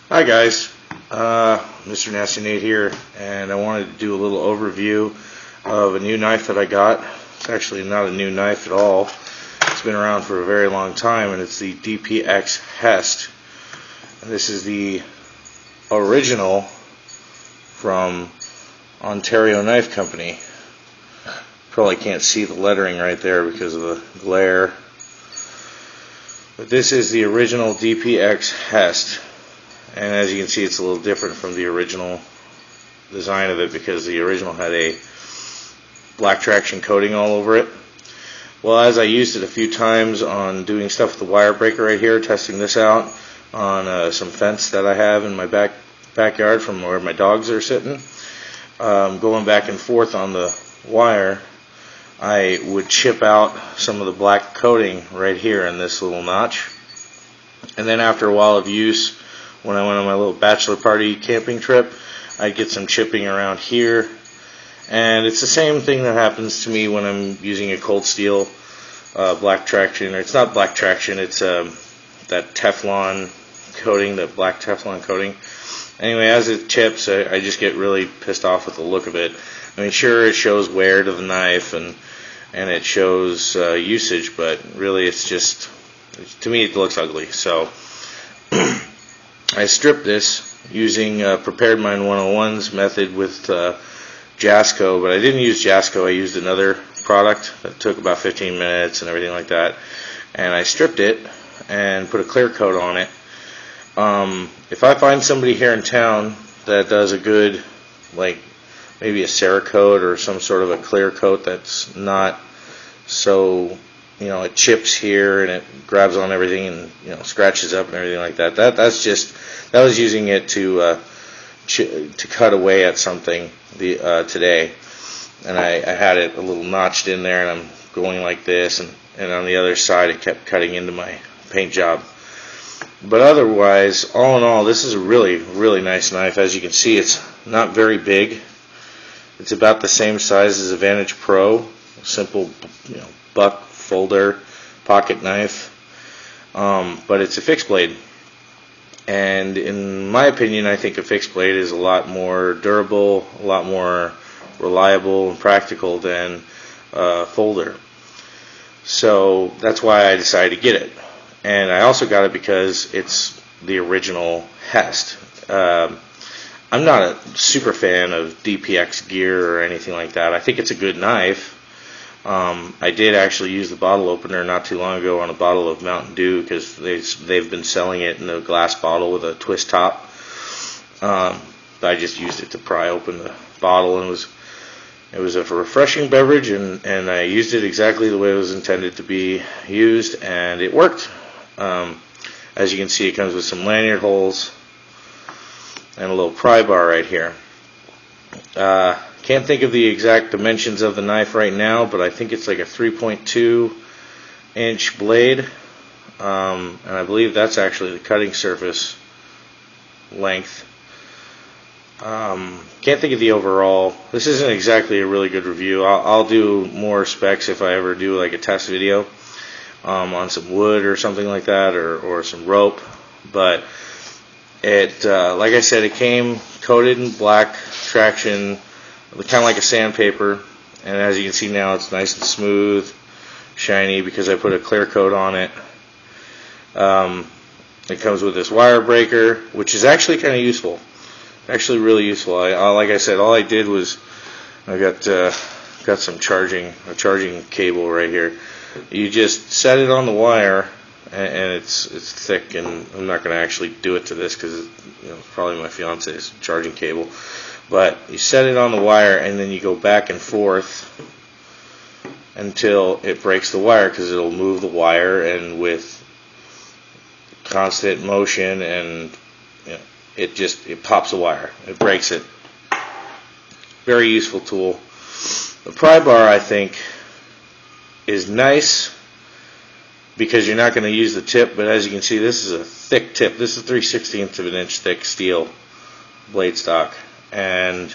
Hi guys, Mr. Nasty Nate here, and I wanted to do a little overview of a new knife that I got. It's actually not a new knife at all. It's been around for a very long time, and it's the DPX HEST. And this is the original from Ontario Knife Company. Probably can't see the lettering right there because of the glare. But this is the original DPX HEST. And as you can see, it's a little different from the original design of it because the original had a black traction coating all over it. Well, as I used it a few times on doing stuff with the wire breaker right here, testing this out on some fence that I have in my backyard from where my dogs are sitting, going back and forth on the wire, I would chip out some of the black coating right here in this little notch. And then after a while of use, when I went on my little bachelor party camping trip, I'd get some chipping around here. And it's the same thing that happens to me when I'm using a cold steel black traction. Or it's not black traction, it's that Teflon coating, that black Teflon coating. Anyway, as it chips, I just get really pissed off with the look of it. I mean, sure, it shows wear to the knife and it shows usage, but really it's just, to me it looks ugly. So I stripped this using Prepared Mind 101's method with Jasco, but I didn't use Jasco. I used another product that took about 15 minutes and everything like that. And I stripped it and put a clear coat on it. If I find somebody here in town that does a good, like maybe a Cerakote or some sort of a clear coat that's not so, you know, it chips here and it grabs on everything and, you know, scratches up and everything like that. That was using it to cut away at something today, and I had it a little notched in there, and I'm going like this, and on the other side it kept cutting into my paint job. But otherwise, all in all, this is a really, really nice knife. As you can see, it's not very big. It's about the same size as a Vantage Pro, a simple, you know, buck folder pocket knife, but it's a fixed blade, and in my opinion, I think a fixed blade is a lot more durable, a lot more reliable and practical than a folder. So that's why I decided to get it, and I also got it because it's the original HEST. I'm not a super fan of DPX gear or anything like that. I think it's a good knife. I did actually use the bottle opener not too long ago on a bottle of Mountain Dew because they've been selling it in a glass bottle with a twist top. I just used it to pry open the bottle, and it was a refreshing beverage, and I used it exactly the way it was intended to be used, and it worked. As you can see, it comes with some lanyard holes and a little pry bar right here. Can't think of the exact dimensions of the knife right now, but I think it's like a 3.2 inch blade, and I believe that's actually the cutting surface length. Can't think of the overall. This isn't exactly a really good review. I'll do more specs if I ever do like a test video on some wood or something like that, or some rope. But it, like I said, it came coated in black traction, kind of like a sandpaper, and as you can see now, it's nice and smooth, shiny, because I put a clear coat on it. It comes with this wire breaker, which is actually kind of useful, actually really useful. Like I said, all I did was I got some charging cable right here. You just set it on the wire, and it's thick, and I'm not going to actually do it to this because, you know, probably my fiance's charging cable. But you set it on the wire, and then you go back and forth until it breaks the wire, because it'll move the wire, and with constant motion, and you know, it pops the wire, it breaks it. Very useful tool. The pry bar, I think, is nice because you're not going to use the tip, but as you can see, this is a thick tip. This is 3/16 of an inch thick steel blade stock. And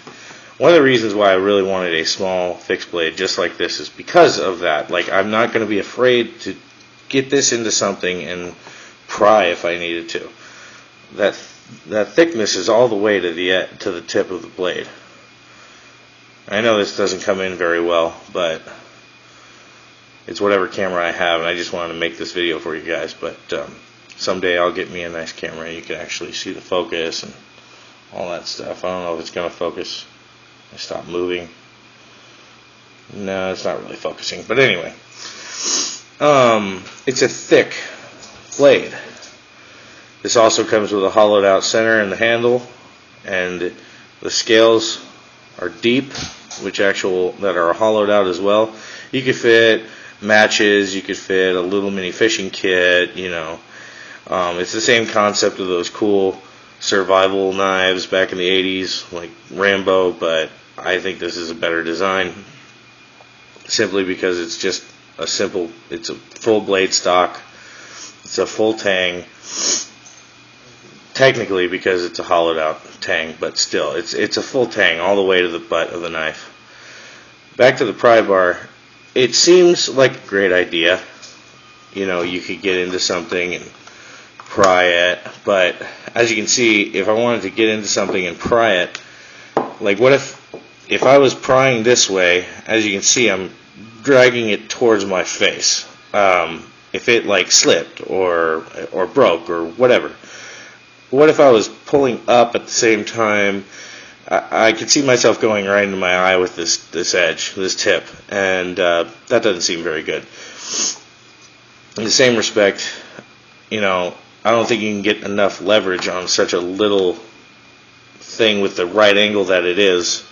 one of the reasons why I really wanted a small fixed blade just like this is because of that. Like, I'm not going to be afraid to get this into something and pry if I needed to. that thickness is all the way to the tip of the blade. I know this doesn't come in very well, but it's whatever camera I have, and I just wanted to make this video for you guys. But someday I'll get me a nice camera and you can actually see the focus and all that stuff. I don't know if it's going to focus. I stopped moving. No, it's not really focusing. But anyway, it's a thick blade. This also comes with a hollowed out center in the handle, and the scales are deep, that are hollowed out as well. You could fit matches, you could fit a little mini fishing kit, you know. It's the same concept of those cool survival knives back in the 80s, like Rambo, but I think this is a better design, simply because it's just it's a full blade stock, it's a full tang, technically because it's a hollowed out tang, but still, it's a full tang all the way to the butt of the knife. Back to the pry bar, it seems like a great idea. You know, you could get into something and pry it, but as you can see, if I wanted to get into something and pry it, like what if I was prying this way, as you can see, I'm dragging it towards my face. If it like slipped or broke or whatever. What if I was pulling up at the same time? I could see myself going right into my eye with this edge, this tip, and that doesn't seem very good. In the same respect, you know, I don't think you can get enough leverage on such a little thing with the right angle that it is.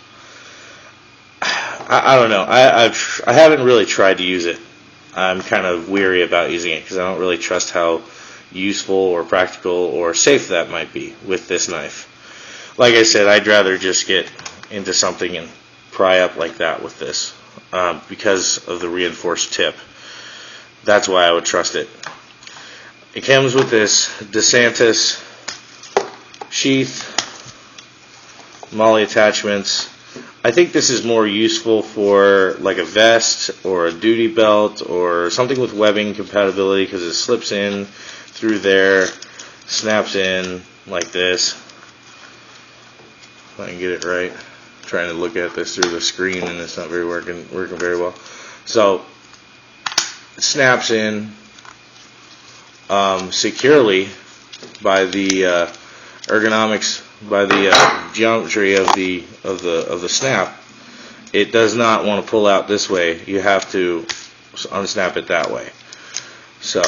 I don't know. I haven't really tried to use it. I'm kind of weary about using it because I don't really trust how useful or practical or safe that might be with this knife. Like I said, I'd rather just get into something and pry up like that with this because of the reinforced tip. That's why I would trust it. It comes with this DeSantis sheath, MOLLE attachments. I think this is more useful for like a vest or a duty belt or something with webbing compatibility because it slips in through there, snaps in like this. If I can get it right. I'm trying to look at this through the screen and it's not working very well. So it snaps in securely by the ergonomics, by the geometry of the snap. It does not want to pull out this way. You have to unsnap it that way. So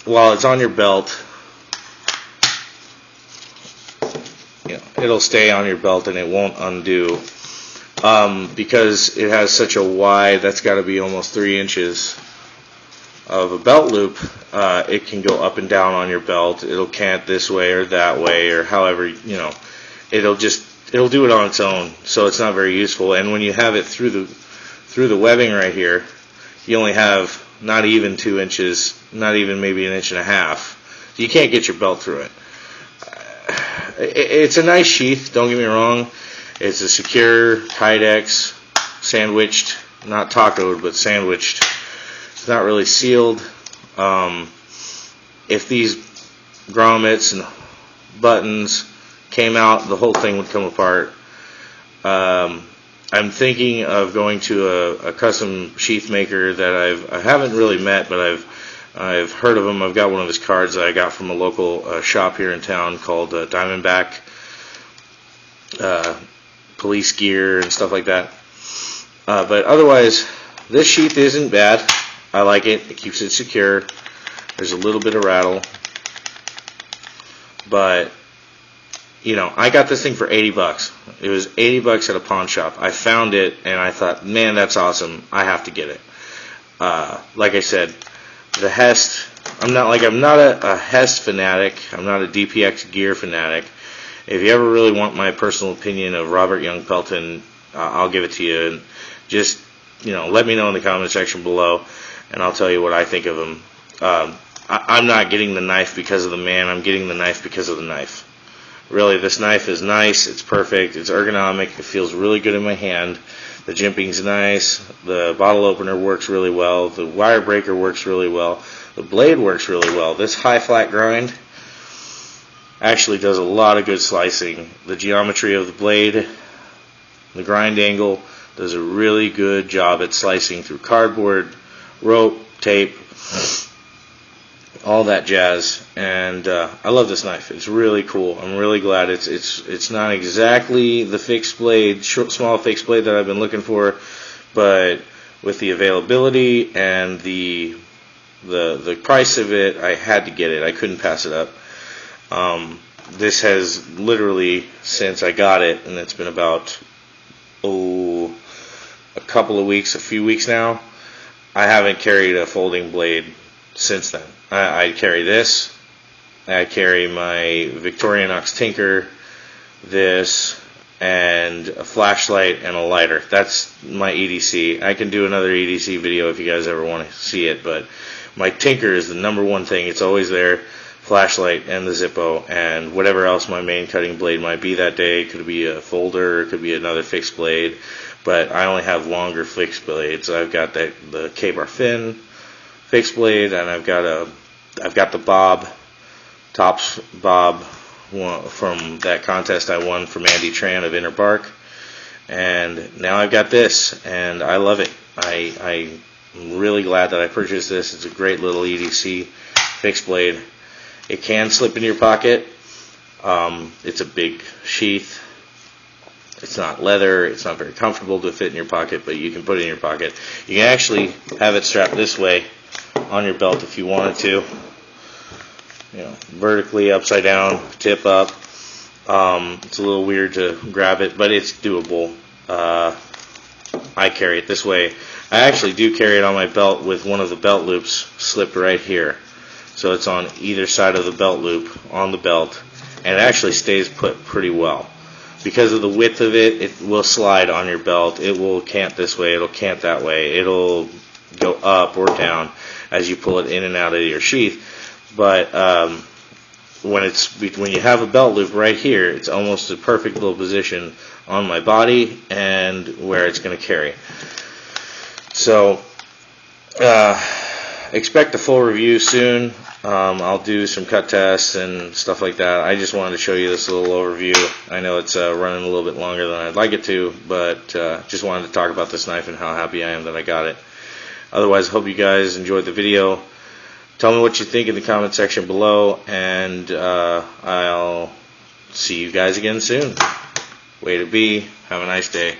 while it's on your belt, you know, it'll stay on your belt and it won't undo because it has such a wide, that's got to be almost 3 inches of a belt loop. It can go up and down on your belt. It'll cant this way or that way or however, you know, it'll do it on its own, so it's not very useful. And when you have it through the webbing right here, you only have not even 2 inches, not even maybe 1.5 inches. You can't get your belt through it. It's a nice sheath, don't get me wrong. It's a secure Kydex, sandwiched, not tacoed, but sandwiched. It's not really sealed. If these grommets and buttons came out, the whole thing would come apart. I'm thinking of going to a custom sheath maker that I haven't really met, but I've heard of him. I've got one of his cards that I got from a local shop here in town called Diamondback Police Gear and stuff like that. But otherwise, this sheath isn't bad. I like it. It keeps it secure. There's a little bit of rattle, but you know, I got this thing for $80. It was $80 at a pawn shop. I found it and I thought, man, that's awesome. I have to get it. Like I said, the HEST. I'm not a HEST fanatic. I'm not a DPX gear fanatic. If you ever really want my personal opinion of Robert Young Pelton, I'll give it to you. And just, you know, let me know in the comment section below, and I'll tell you what I think of him. I'm not getting the knife because of the man. I'm getting the knife because of the knife. Really, this knife is nice. It's perfect. It's ergonomic. It feels really good in my hand. The jimping's nice. The bottle opener works really well. The wire breaker works really well. The blade works really well. This high flat grind, Actually does a lot of good slicing. The geometry of the blade, the grind angle, does a really good job at slicing through cardboard, rope, tape, all that jazz. And I love this knife. It's really cool. I'm really glad it's not exactly the fixed blade, small fixed blade that I've been looking for, but with the availability and the price of it, I had to get it. I couldn't pass it up. This has literally, since I got it, and it's been about a few weeks now, I haven't carried a folding blade since then. I carry this, I carry my Victorinox Tinker, this, and a flashlight and a lighter. That's my EDC. I can do another EDC video if you guys ever want to see it, but my Tinker is the number one thing. It's always there. Flashlight and the Zippo, and whatever else my main cutting blade might be that day. It could be a folder, it could be another fixed blade, but I only have longer fixed blades. I've got the K-bar fin fixed blade, and I've got the Bob Tops Bob from that contest I won from Andy Tran of Inner Bark, and now I've got this, and I love it. I'm really glad that I purchased this. It's a great little EDC fixed blade. It can slip in your pocket. It's a big sheath. It's not leather. It's not very comfortable to fit in your pocket, but you can put it in your pocket. You can actually have it strapped this way on your belt if you wanted to. You know, vertically, upside down, tip up. It's a little weird to grab it, but it's doable. I carry it this way. I actually do carry it on my belt with one of the belt loops slipped right here. So it's on either side of the belt loop on the belt, and it actually stays put pretty well. Because of the width of it, it will slide on your belt. It will cant this way, it'll cant that way. It'll go up or down as you pull it in and out of your sheath. But when you have a belt loop right here, it's almost a perfect little position on my body and where it's going to carry. So expect a full review soon. I'll do some cut tests and stuff like that. I just wanted to show you this little overview. I know it's running a little bit longer than I'd like it to, but just wanted to talk about this knife and how happy I am that I got it. Otherwise, I hope you guys enjoyed the video. Tell me what you think in the comment section below, and I'll see you guys again soon. Way to be. Have a nice day.